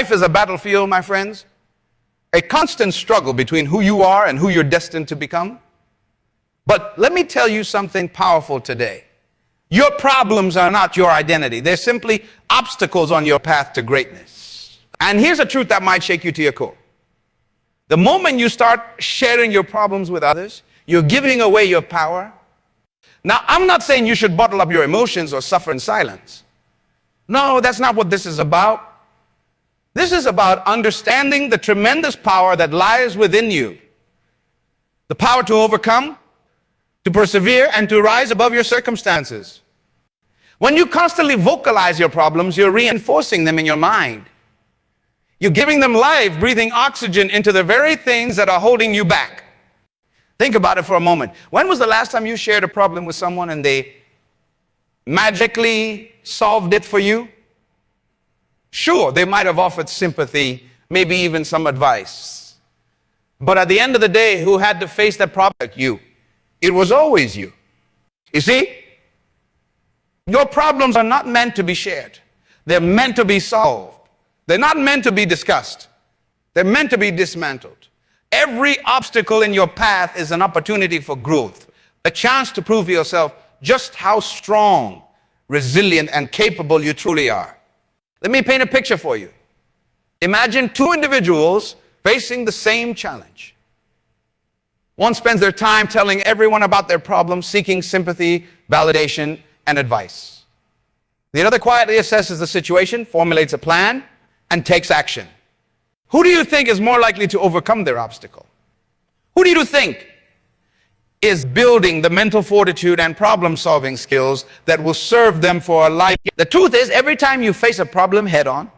Life is a battlefield, my friends, a constant struggle between who you are and who you're destined to become. But let me tell you something powerful today. Your problems are not your identity. They're simply obstacles on your path to greatness. And here's a truth that might shake you to your core. The moment you start sharing your problems with others, you're giving away your power. Now, I'm not saying you should bottle up your emotions or suffer in silence. No, that's not what this is about. This is about understanding the tremendous power that lies within you. The power to overcome, to persevere, and to rise above your circumstances. When you constantly vocalize your problems, you're reinforcing them in your mind. You're giving them life, breathing oxygen into the very things that are holding you back. Think about it for a moment. When was the last time you shared a problem with someone and they magically solved it for you? Sure, they might have offered sympathy, maybe even some advice. But at the end of the day, who had to face that problem? You. It was always you. You see, your problems are not meant to be shared. They're meant to be solved. They're not meant to be discussed. They're meant to be dismantled. Every obstacle in your path is an opportunity for growth, a chance to prove yourself just how strong, resilient, and capable you truly are. Let me paint a picture for you. Imagine two individuals facing the same challenge. One spends their time telling everyone about their problems, seeking sympathy, validation, and advice. The other quietly assesses the situation, formulates a plan, and takes action. Who do you think is more likely to overcome their obstacle? Who do you think is building the mental fortitude and problem-solving skills that will serve them for a life? The truth is, every time you face a problem head-on,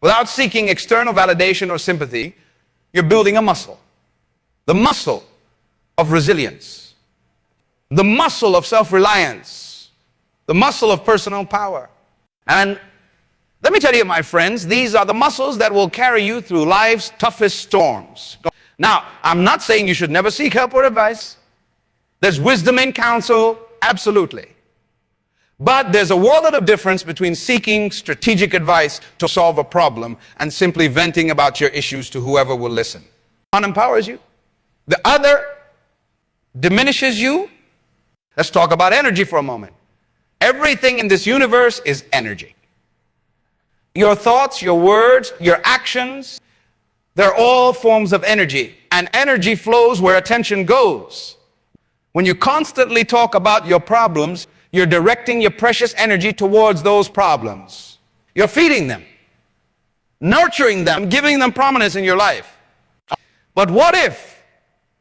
without seeking external validation or sympathy, you're building a muscle. The muscle of resilience. The muscle of self-reliance. The muscle of personal power. And let me tell you, my friends, these are the muscles that will carry you through life's toughest storms. Now, I'm not saying you should never seek help or advice. There's wisdom in counsel, absolutely. But there's a world of difference between seeking strategic advice to solve a problem and simply venting about your issues to whoever will listen. One empowers you. The other diminishes you. Let's talk about energy for a moment. Everything in this universe is energy. Your thoughts, your words, your actions, they're all forms of energy. And energy flows where attention goes. When you constantly talk about your problems, you're directing your precious energy towards those problems. You're feeding them, nurturing them, giving them prominence in your life. But what if,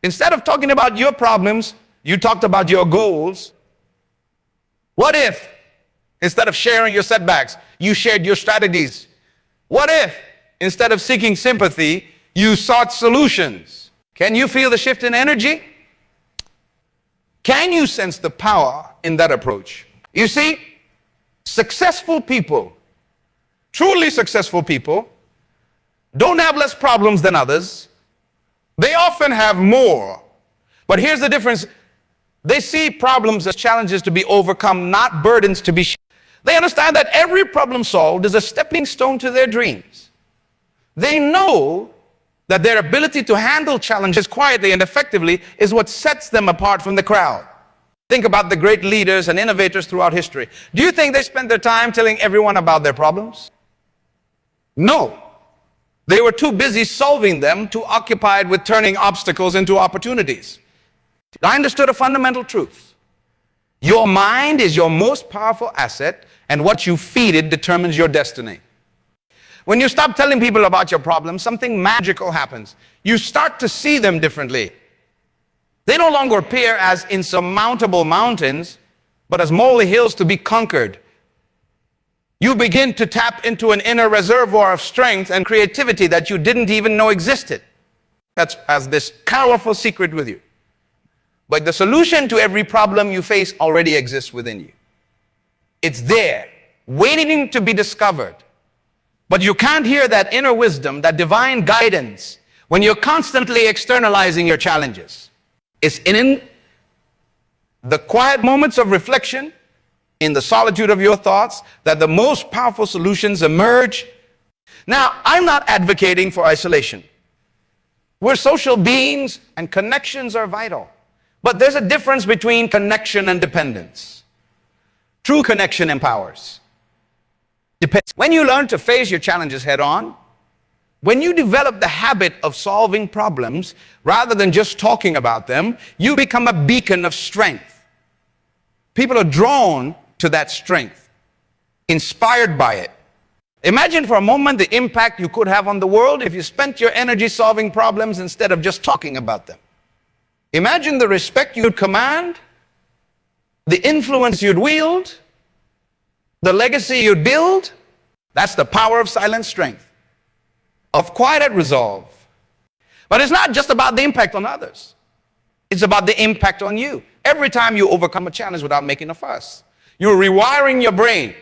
instead of talking about your problems, you talked about your goals? What if, instead of sharing your setbacks, you shared your strategies? What if, instead of seeking sympathy, you sought solutions? Can you feel the shift in energy? Can you sense the power in that approach? You see, successful people, truly successful people, don't have less problems than others. They often have more. But here's the difference. They see problems as challenges to be overcome, not burdens to be shared. They understand that every problem solved is a stepping stone to their dreams. They know that their ability to handle challenges quietly and effectively is what sets them apart from the crowd. Think about the great leaders and innovators throughout history. Do you think they spent their time telling everyone about their problems? No. They were too busy solving them, too occupied with turning obstacles into opportunities. I understood a fundamental truth. Your mind is your most powerful asset, and what you feed it determines your destiny. When you stop telling people about your problems, something magical happens. You start to see them differently. They no longer appear as insurmountable mountains, but as molehill hills to be conquered. You begin to tap into an inner reservoir of strength and creativity that you didn't even know existed. That has this powerful secret with you. But the solution to every problem you face already exists within you. It's there, waiting to be discovered. But you can't hear that inner wisdom, that divine guidance, when you're constantly externalizing your challenges. It's in the quiet moments of reflection, in the solitude of your thoughts, that the most powerful solutions emerge. Now, I'm not advocating for isolation. We're social beings and connections are vital. But there's a difference between connection and dependence. True connection empowers. Depends. When you learn to face your challenges head on, when you develop the habit of solving problems rather than just talking about them, you become a beacon of strength. People are drawn to that strength, inspired by it. Imagine for a moment the impact you could have on the world if you spent your energy solving problems instead of just talking about them. Imagine the respect you'd command, the influence you'd wield, the legacy you'd build. That's the power of silent strength, of quiet resolve. But it's not just about the impact on others. It's about the impact on you. Every time you overcome a challenge without making a fuss, you're rewiring your brain.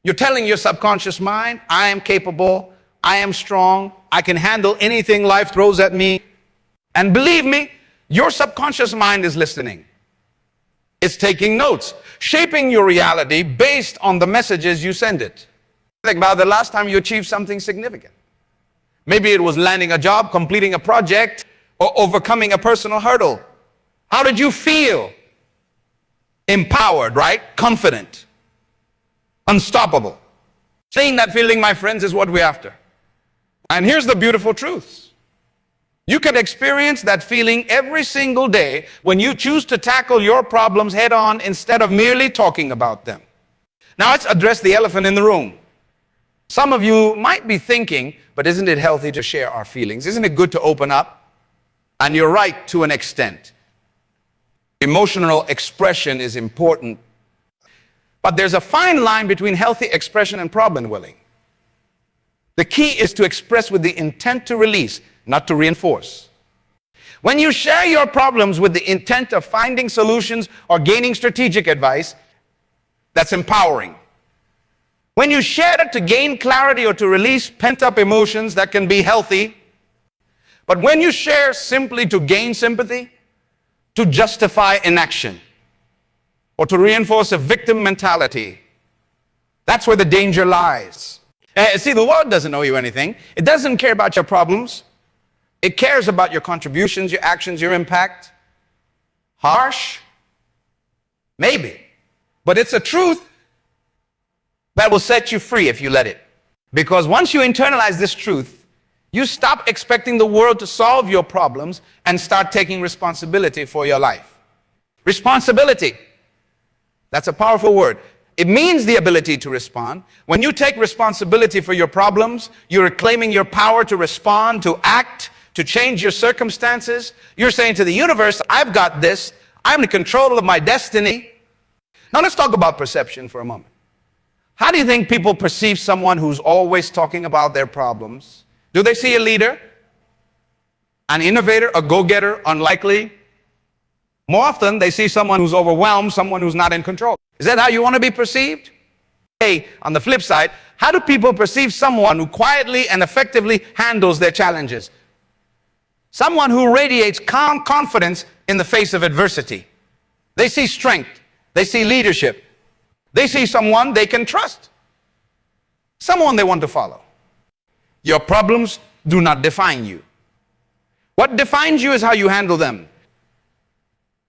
You're telling your subconscious mind, I am capable, I am strong, I can handle anything life throws at me. And believe me, your subconscious mind is listening. It's taking notes, shaping your reality based on the messages you send it. Think about the last time you achieved something significant. Maybe it was landing a job, completing a project, or overcoming a personal hurdle. How did you feel? Empowered, right? Confident. Unstoppable. Seeing that feeling, my friends, is what we're after. And here's the beautiful truth. You can experience that feeling every single day when you choose to tackle your problems head on instead of merely talking about them. Now let's address the elephant in the room. Some of you might be thinking, but isn't it healthy to share our feelings? Isn't it good to open up? And you're right to an extent. Emotional expression is important. But there's a fine line between healthy expression and problem willing. The key is to express with the intent to release, not to reinforce. When you share your problems with the intent of finding solutions or gaining strategic advice, that's empowering. When you share it to gain clarity or to release pent-up emotions, that can be healthy. But when you share simply to gain sympathy, to justify inaction, or to reinforce a victim mentality, that's where the danger lies. See, the world doesn't owe you anything. It doesn't care about your problems. It cares about your contributions, your actions, your impact. Harsh? Maybe. But it's a truth that will set you free if you let it. Because once you internalize this truth, you stop expecting the world to solve your problems and start taking responsibility for your life. Responsibility. That's a powerful word. It means the ability to respond. When you take responsibility for your problems, you're claiming your power to respond, to act, to change your circumstances. You're saying to the universe, I've got this. I'm in control of my destiny. Now let's talk about perception for a moment. How do you think people perceive someone who's always talking about their problems? Do they see a leader, an innovator, a go-getter, unlikely? More often, they see someone who's overwhelmed, someone who's not in control. Is that how you want to be perceived? Hey, on the flip side, how do people perceive someone who quietly and effectively handles their challenges? Someone who radiates calm confidence in the face of adversity. They see strength. They see leadership. They see someone they can trust. Someone they want to follow. Your problems do not define you. What defines you is how you handle them.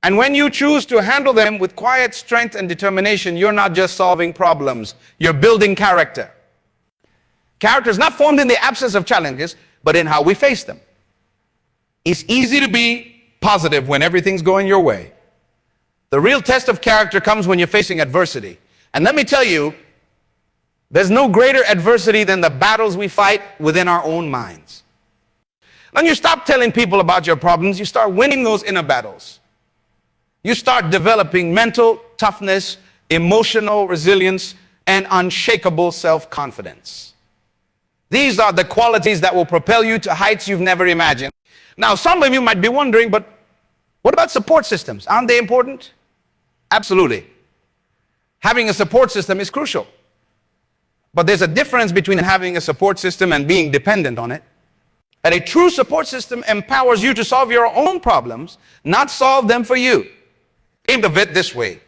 And when you choose to handle them with quiet strength and determination, you're not just solving problems, you're building character. Character is not formed in the absence of challenges, but in how we face them. It's easy to be positive when everything's going your way. The real test of character comes when you're facing adversity. And let me tell you, there's no greater adversity than the battles we fight within our own minds. When you stop telling people about your problems, you start winning those inner battles. You start developing mental toughness, emotional resilience, and unshakable self-confidence. These are the qualities that will propel you to heights you've never imagined. Now, some of you might be wondering, but what about support systems? Aren't they important? Absolutely. Having a support system is crucial. But there's a difference between having a support system and being dependent on it. And a true support system empowers you to solve your own problems, not solve them for you. Think of it this way.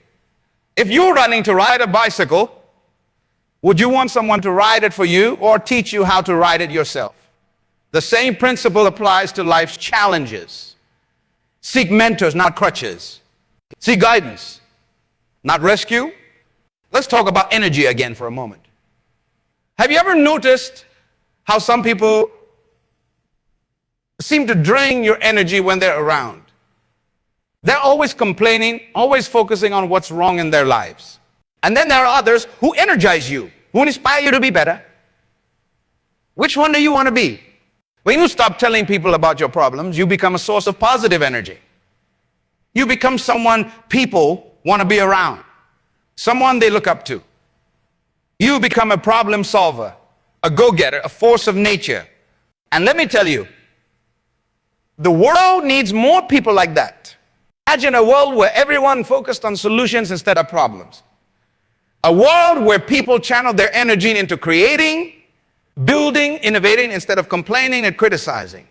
If you're running to ride a bicycle, Would you want someone to write it for you or teach you how to write it yourself? The same principle applies to life's challenges. Seek mentors, not crutches. Seek guidance, not rescue. Let's talk about energy again for a moment. Have you ever noticed how some people seem to drain your energy when they're around? They're always complaining, always focusing on what's wrong in their lives. And then there are others who energize you, who inspire you to be better. Which one do you want to be? When you stop telling people about your problems, you become a source of positive energy. You become someone people want to be around, someone they look up to. You become a problem solver, a go-getter, a force of nature. And let me tell you, the world needs more people like that. Imagine a world where everyone focused on solutions instead of problems. A world where people channel their energy into creating, building, innovating instead of complaining and criticizing.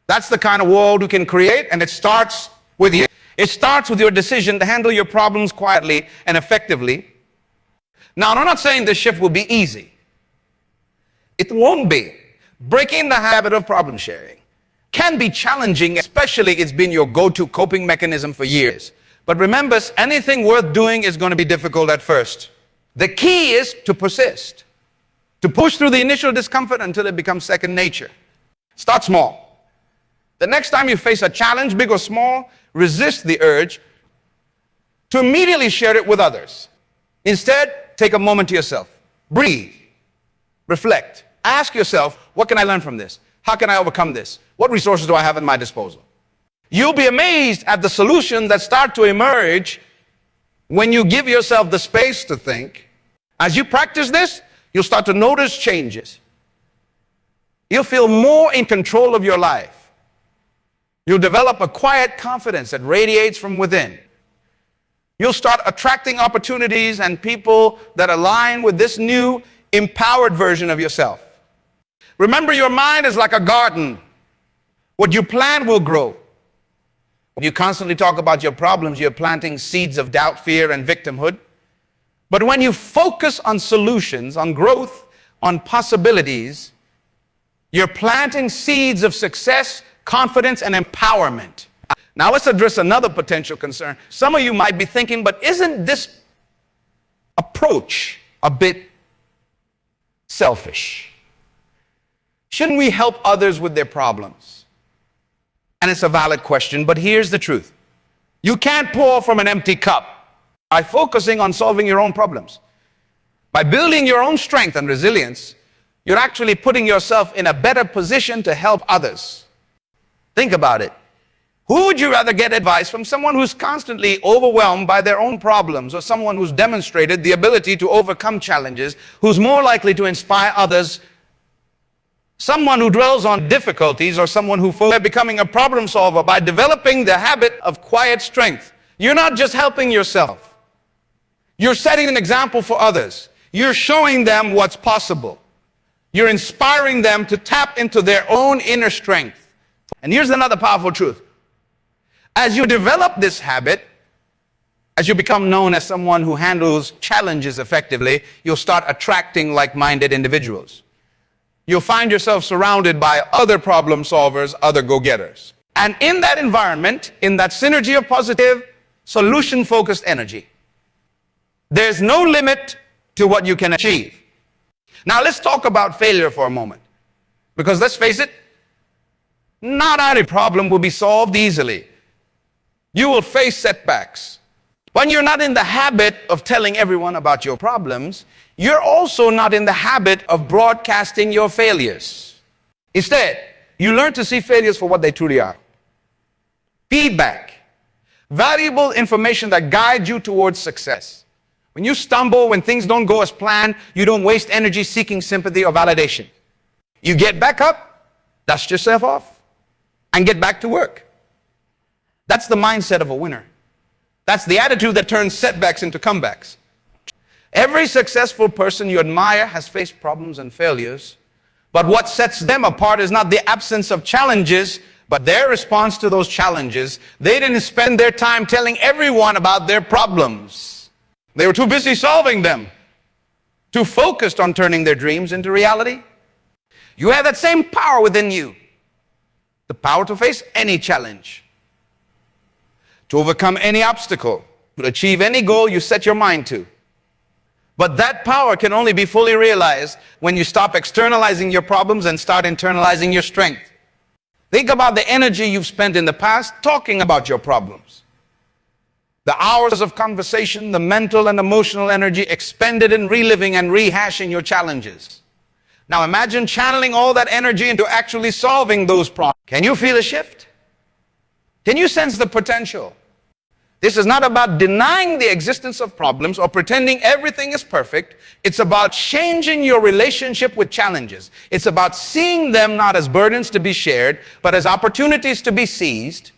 That's the kind of world we can create, and it starts with you. It starts with your decision to handle your problems quietly and effectively. Now, I'm not saying this shift will be easy. It won't be. Breaking the habit of problem sharing can be challenging, especially it's been your go-to coping mechanism for years. But remember, anything worth doing is going to be difficult at first. The key is to persist, to push through the initial discomfort until it becomes second nature. Start small. The next time you face a challenge, big or small, resist the urge to immediately share it with others. Instead, take a moment to yourself. Breathe. Reflect. Ask yourself, what can I learn from this? How can I overcome this? What resources do I have at my disposal? You'll be amazed at the solutions that start to emerge when you give yourself the space to think. As you practice this, you'll start to notice changes. You'll feel more in control of your life. You'll develop a quiet confidence that radiates from within. You'll start attracting opportunities and people that align with this new, empowered version of yourself. Remember, your mind is like a garden. What you plant will grow. When you constantly talk about your problems, you're planting seeds of doubt, fear, and victimhood. But when you focus on solutions, on growth, on possibilities, you're planting seeds of success, confidence, and empowerment. Now let's address another potential concern. Some of you might be thinking, but isn't this approach a bit selfish? Shouldn't we help others with their problems? And it's a valid question, but here's the truth. You can't pour from an empty cup. By focusing on solving your own problems, by building your own strength and resilience, you're actually putting yourself in a better position to help others. Think about it. Who would you rather get advice from? Someone who's constantly overwhelmed by their own problems, or someone who's demonstrated the ability to overcome challenges, who's more likely to inspire others? Someone who dwells on difficulties, or someone who focuses on becoming a problem solver by developing the habit of quiet strength? You're not just helping yourself. You're setting an example for others. You're showing them what's possible. You're inspiring them to tap into their own inner strength. And here's another powerful truth. As you develop this habit, as you become known as someone who handles challenges effectively, you'll start attracting like-minded individuals. You'll find yourself surrounded by other problem solvers, other go-getters. And in that environment, in that synergy of positive, solution-focused energy, there's no limit to what you can achieve. Now let's talk about failure for a moment. Because let's face it, not every problem will be solved easily. You will face setbacks. When you're not in the habit of telling everyone about your problems, you're also not in the habit of broadcasting your failures. Instead, you learn to see failures for what they truly are. Feedback. Valuable information that guides you towards success. When you stumble, when things don't go as planned, you don't waste energy seeking sympathy or validation. You get back up, dust yourself off, and get back to work. That's the mindset of a winner. That's the attitude that turns setbacks into comebacks. Every successful person you admire has faced problems and failures, but what sets them apart is not the absence of challenges, but their response to those challenges. They didn't spend their time telling everyone about their problems. They were too busy solving them. too focused on turning their dreams into reality. You have that same power within you, the power to face any challenge, to overcome any obstacle, to achieve any goal you set your mind to. But that power can only be fully realized when you stop externalizing your problems and start internalizing your strength. Think about the energy you've spent in the past talking about your problems. The hours of conversation, the mental and emotional energy expended in reliving and rehashing your challenges. Now imagine channeling all that energy into actually solving those problems. Can you feel a shift? Can you sense the potential? This is not about denying the existence of problems or pretending everything is perfect. It's about changing your relationship with challenges. It's about seeing them not as burdens to be shared, but as opportunities to be seized.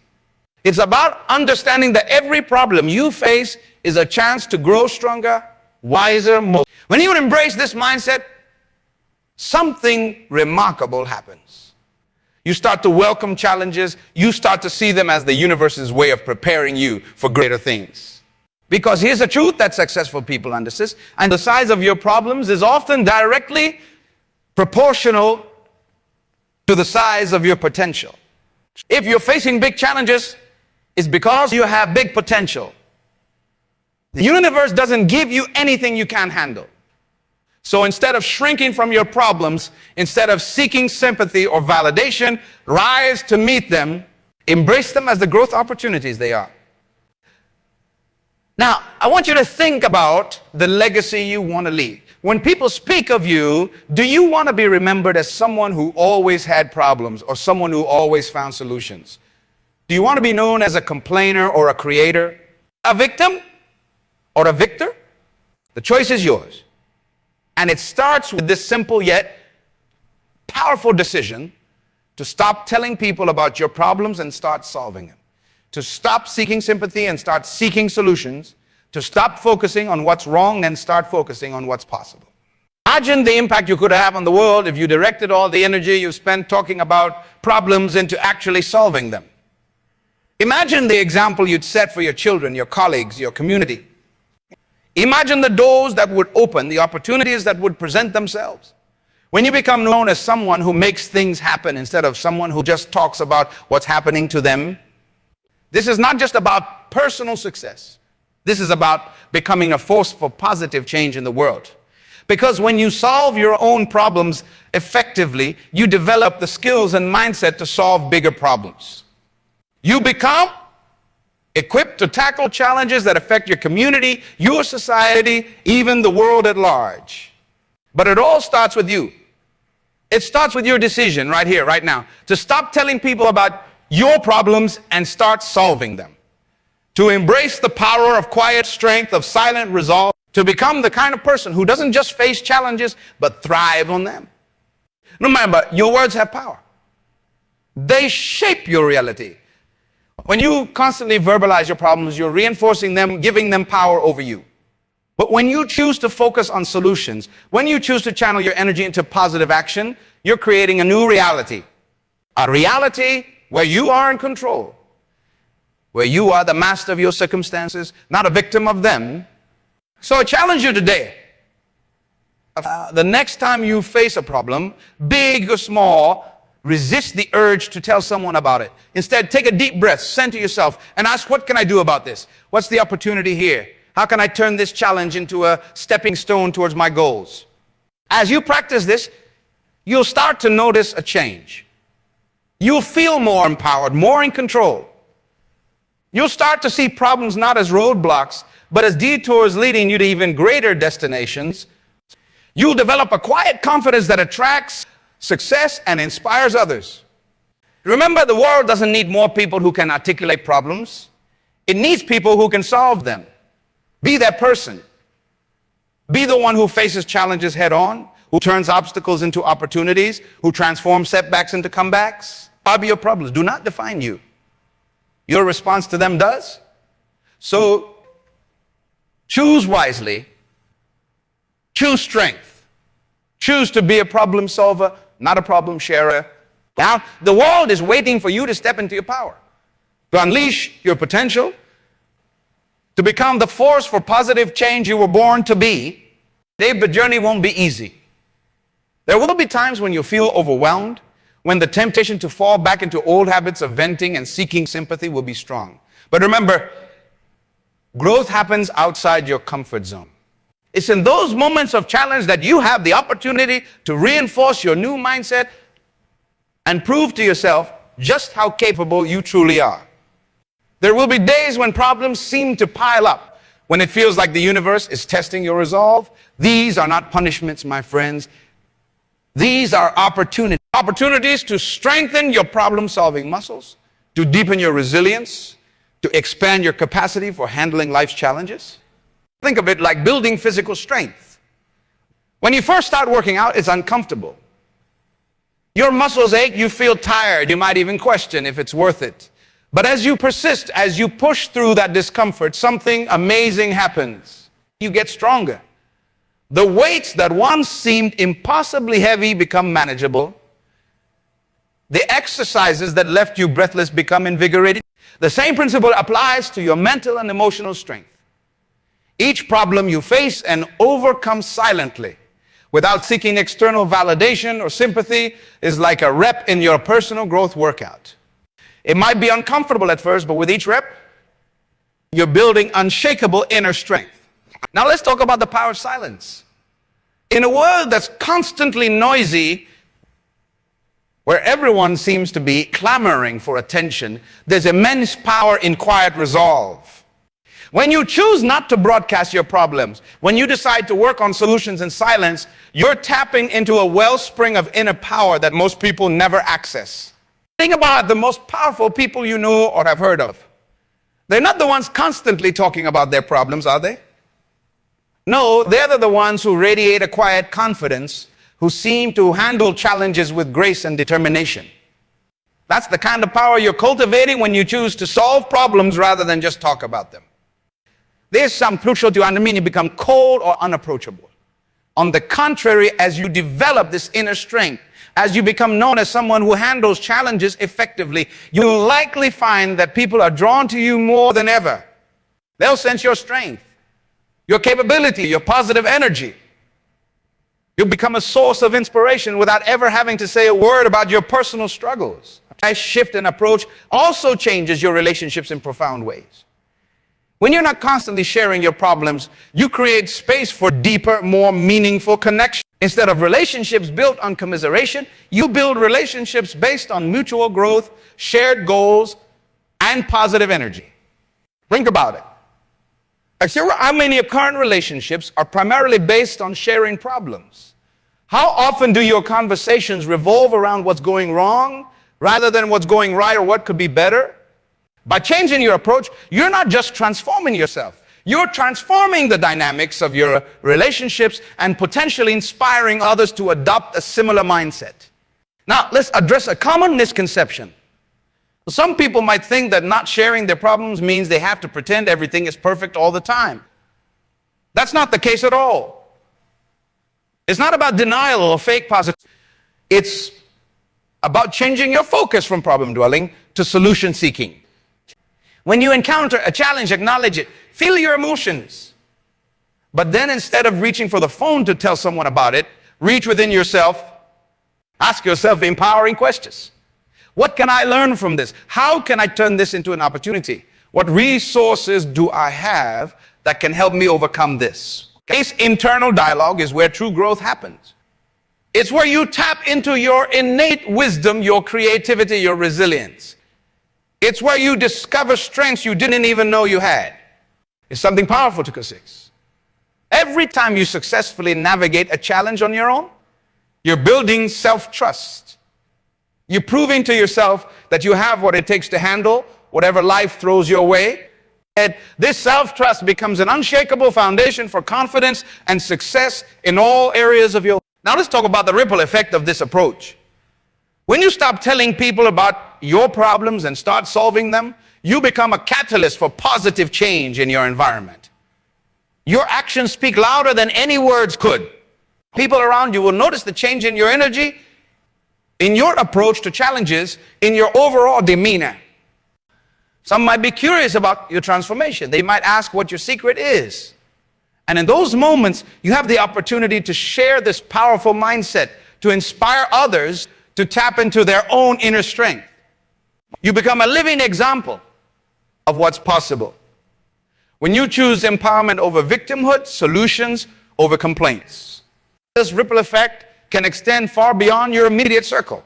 It's about understanding that every problem you face is a chance to grow stronger, wiser, more. When you embrace this mindset, something remarkable happens. You start to welcome challenges. You start to see them as the universe's way of preparing you for greater things. Because here's a truth that successful people understand, and the size of your problems is often directly proportional to the size of your potential. If you're facing big challenges, it's because you have big potential. The universe doesn't give you anything you can't handle. So instead of shrinking from your problems, instead of seeking sympathy or validation, rise to meet them, embrace them as the growth opportunities they are. Now, I want you to think about the legacy you want to leave. When people speak of you, do you want to be remembered as someone who always had problems or someone who always found solutions? Do you want to be known as a complainer or a creator, a victim or a victor? The choice is yours. And it starts with this simple yet powerful decision to stop telling people about your problems and start solving them. To stop seeking sympathy and start seeking solutions. To stop focusing on what's wrong and start focusing on what's possible. Imagine the impact you could have on the world if you directed all the energy you spent talking about problems into actually solving them. Imagine the example you'd set for your children, your colleagues, your community. Imagine the doors that would open, the opportunities that would present themselves. When you become known as someone who makes things happen instead of someone who just talks about what's happening to them, this is not just about personal success. This is about becoming a force for positive change in the world. Because when you solve your own problems effectively, you develop the skills and mindset to solve bigger problems. You become equipped to tackle challenges that affect your community, your society, even the world at large. But it all starts with you. It starts with your decision right here, right now, to stop telling people about your problems and start solving them. To embrace the power of quiet strength, of silent resolve, to become the kind of person who doesn't just face challenges, but thrive on them. Remember, your words have power. They shape your reality. When you constantly verbalize your problems, you're reinforcing them, giving them power over you. But when you choose to focus on solutions, when you choose to channel your energy into positive action, you're creating a new reality. A reality where you are in control, where you are the master of your circumstances, not a victim of them. So I challenge you today. The next time you face a problem, big or small, resist the urge to tell someone about it. Instead, take a deep breath, center yourself, and ask, what can I do about this? What's the opportunity here? How can I turn this challenge into a stepping stone towards my goals? As you practice this, you'll start to notice a change. You'll feel more empowered, more in control. You'll start to see problems not as roadblocks, but as detours leading you to even greater destinations. You'll develop a quiet confidence that attracts success and inspires others. Remember, the world doesn't need more people who can articulate problems. It needs people who can solve them. Be that person. Be the one who faces challenges head on, who turns obstacles into opportunities, who transforms setbacks into comebacks. Are your problems do not define you. Your response to them does. So choose wisely. Choose strength. Choose to be a problem solver, not a problem sharer. Now, the world is waiting for you to step into your power, to unleash your potential, to become the force for positive change you were born to be. The journey won't be easy. There will be times when you feel overwhelmed, when the temptation to fall back into old habits of venting and seeking sympathy will be strong. But remember, growth happens outside your comfort zone. It's in those moments of challenge that you have the opportunity to reinforce your new mindset and prove to yourself just how capable you truly are. There will be days when problems seem to pile up, when it feels like the universe is testing your resolve. These are not punishments, my friends. These are opportunities. Opportunities to strengthen your problem-solving muscles, to deepen your resilience, to expand your capacity for handling life's challenges. Think of it like building physical strength. When you first start working out, it's uncomfortable. Your muscles ache, you feel tired, you might even question if it's worth it. But as you persist, as you push through that discomfort, something amazing happens. You get stronger. The weights that once seemed impossibly heavy become manageable. The exercises that left you breathless become invigorating. The same principle applies to your mental and emotional strength. Each problem you face and overcome silently, without seeking external validation or sympathy, is like a rep in your personal growth workout. It might be uncomfortable at first, but with each rep, you're building unshakable inner strength. Now let's talk about the power of silence. In a world that's constantly noisy, where everyone seems to be clamoring for attention, there's immense power in quiet resolve. When you choose not to broadcast your problems, when you decide to work on solutions in silence, you're tapping into a wellspring of inner power that most people never access. Think about the most powerful people you know or have heard of. They're not the ones constantly talking about their problems, are they? No, they're the ones who radiate a quiet confidence, who seem to handle challenges with grace and determination. That's the kind of power you're cultivating when you choose to solve problems rather than just talk about them. There's some crucial to understand. You become cold or unapproachable. On the contrary, as you develop this inner strength, as you become known as someone who handles challenges effectively, you'll likely find that people are drawn to you more than ever. They'll sense your strength, your capability, your positive energy. You'll become a source of inspiration without ever having to say a word about your personal struggles. A shift in approach also changes your relationships in profound ways. When you're not constantly sharing your problems, you create space for deeper, more meaningful connection. Instead of relationships built on commiseration, you build relationships based on mutual growth, shared goals, and positive energy. Think about it. How many of your current relationships are primarily based on sharing problems? How often do your conversations revolve around what's going wrong rather than what's going right or what could be better? By changing your approach, you're not just transforming yourself. You're transforming the dynamics of your relationships and potentially inspiring others to adopt a similar mindset. Now, let's address a common misconception. Some people might think that not sharing their problems means they have to pretend everything is perfect all the time. That's not the case at all. It's not about denial or fake positivity. It's about changing your focus from problem dwelling to solution seeking. When you encounter a challenge, acknowledge it. Feel your emotions. But then instead of reaching for the phone to tell someone about it, reach within yourself. Ask yourself empowering questions. What can I learn from this? How can I turn this into an opportunity? What resources do I have that can help me overcome this? This internal dialogue is where true growth happens. It's where you tap into your innate wisdom, your creativity, your resilience. It's where you discover strengths you didn't even know you had. It's something powerful to consider. Every time you successfully navigate a challenge on your own, you're building self-trust. You're proving to yourself that you have what it takes to handle whatever life throws your way. And this self-trust becomes an unshakable foundation for confidence and success in all areas of your life. Now let's talk about the ripple effect of this approach. When you stop telling people about your problems and start solving them, you become a catalyst for positive change in your environment. Your actions speak louder than any words could. People around you will notice the change in your energy, in your approach to challenges, in your overall demeanor. Some might be curious about your transformation. They might ask what your secret is. And in those moments, you have the opportunity to share this powerful mindset, to inspire others to tap into their own inner strength. You become a living example of what's possible when you choose empowerment over victimhood, solutions over complaints. This ripple effect can extend far beyond your immediate circle.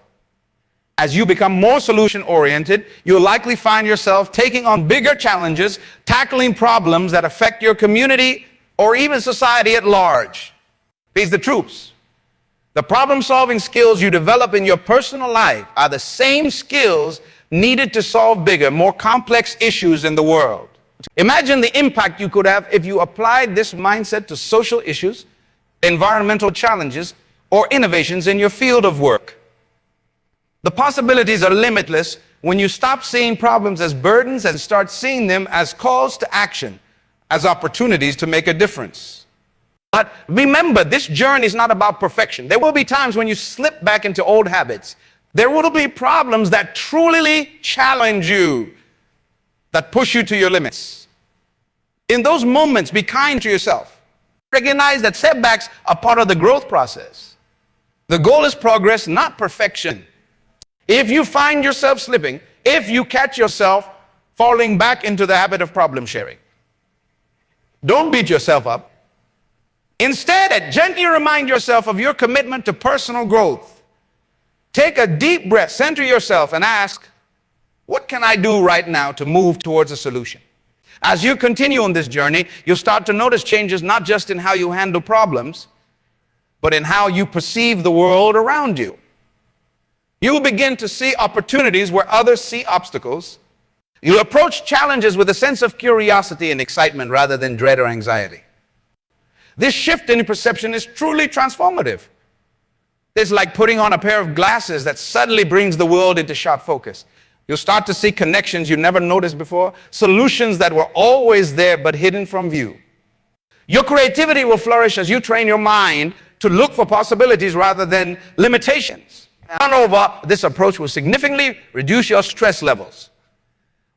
As you become more solution-oriented, you'll likely find yourself taking on bigger challenges, tackling problems that affect your community or even society at large. Face the truths. The problem-solving skills you develop in your personal life are the same skills needed to solve bigger, more complex issues in the world. Imagine the impact you could have if you applied this mindset to social issues, environmental challenges, or innovations in your field of work. The possibilities are limitless when you stop seeing problems as burdens and start seeing them as calls to action, as opportunities to make a difference. But remember, this journey is not about perfection. There will be times when you slip back into old habits. There will be problems that truly challenge you, that push you to your limits. In those moments, be kind to yourself. Recognize that setbacks are part of the growth process. The goal is progress, not perfection. If you find yourself slipping, if you catch yourself falling back into the habit of problem sharing, don't beat yourself up. Instead, gently remind yourself of your commitment to personal growth. Take a deep breath, center yourself, and ask, what can I do right now to move towards a solution? As you continue on this journey, you'll start to notice changes not just in how you handle problems, but in how you perceive the world around you. You'll begin to see opportunities where others see obstacles. You'll approach challenges with a sense of curiosity and excitement rather than dread or anxiety. This shift in perception is truly transformative. It's like putting on a pair of glasses that suddenly brings the world into sharp focus. You'll start to see connections you never noticed before, solutions that were always there but hidden from view. Your creativity will flourish as you train your mind to look for possibilities rather than limitations. Moreover, this approach will significantly reduce your stress levels.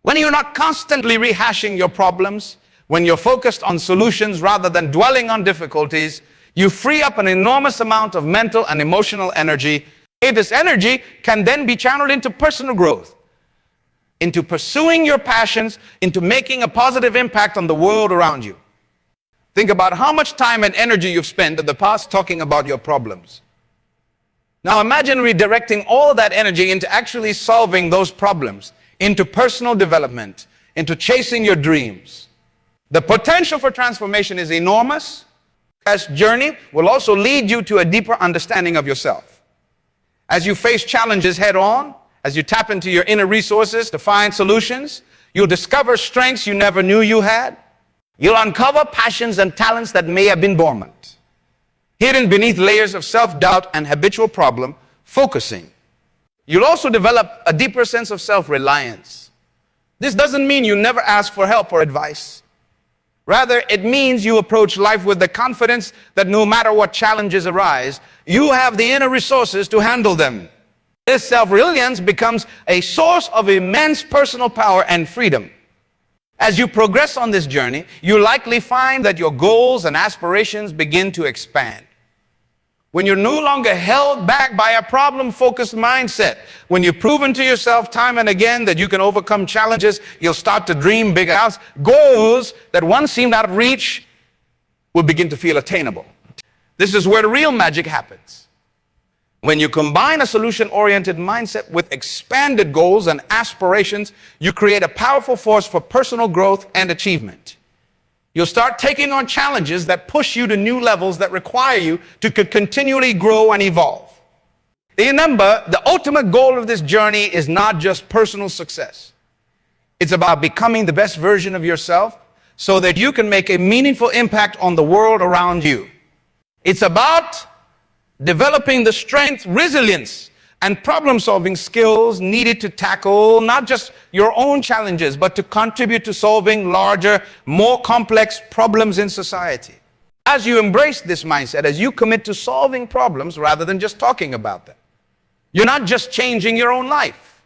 When you're not constantly rehashing your problems, when you're focused on solutions rather than dwelling on difficulties, you free up an enormous amount of mental and emotional energy. This energy can then be channeled into personal growth, into pursuing your passions, into making a positive impact on the world around you. Think about how much time and energy you've spent in the past talking about your problems. Now imagine redirecting all that energy into actually solving those problems, into personal development, into chasing your dreams. The potential for transformation is enormous. This journey will also lead you to a deeper understanding of yourself. As you face challenges head on, as you tap into your inner resources to find solutions, you'll discover strengths you never knew you had. You'll uncover passions and talents that may have been dormant, hidden beneath layers of self-doubt and habitual problem focusing. You'll also develop a deeper sense of self-reliance. This doesn't mean you never ask for help or advice. Rather, it means you approach life with the confidence that no matter what challenges arise, you have the inner resources to handle them. This self-reliance becomes a source of immense personal power and freedom. As you progress on this journey, you'll likely find that your goals and aspirations begin to expand. When you're no longer held back by a problem-focused mindset, when you've proven to yourself time and again that you can overcome challenges, you'll start to dream bigger. Goals that once seemed out of reach will begin to feel attainable. This is where the real magic happens. When you combine a solution-oriented mindset with expanded goals and aspirations, you create a powerful force for personal growth and achievement. You'll start taking on challenges that push you to new levels that require you to continually grow and evolve. Remember, the ultimate goal of this journey is not just personal success. It's about becoming the best version of yourself so that you can make a meaningful impact on the world around you. It's about developing the strength, resilience, and problem-solving skills needed to tackle not just your own challenges, but to contribute to solving larger, more complex problems in society. As you embrace this mindset, as you commit to solving problems rather than just talking about them, you're not just changing your own life.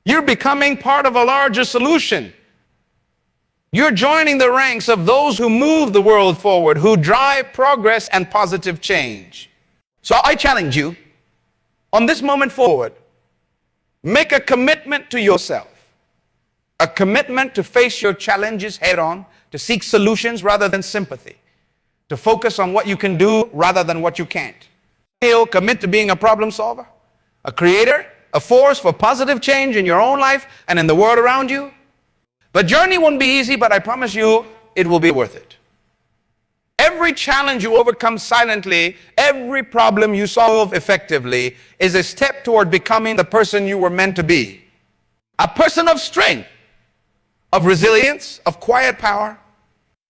You're becoming part of a larger solution. You're joining the ranks of those who move the world forward, who drive progress and positive change. So I challenge you, on this moment forward, make a commitment to yourself, a commitment to face your challenges head on, to seek solutions rather than sympathy, to focus on what you can do rather than what you can't. Commit to being a problem solver, a creator, a force for positive change in your own life and in the world around you. The journey won't be easy, but I promise you it will be worth it. Every challenge you overcome silently, every problem you solve effectively is a step toward becoming the person you were meant to be. A person of strength, of resilience, of quiet power,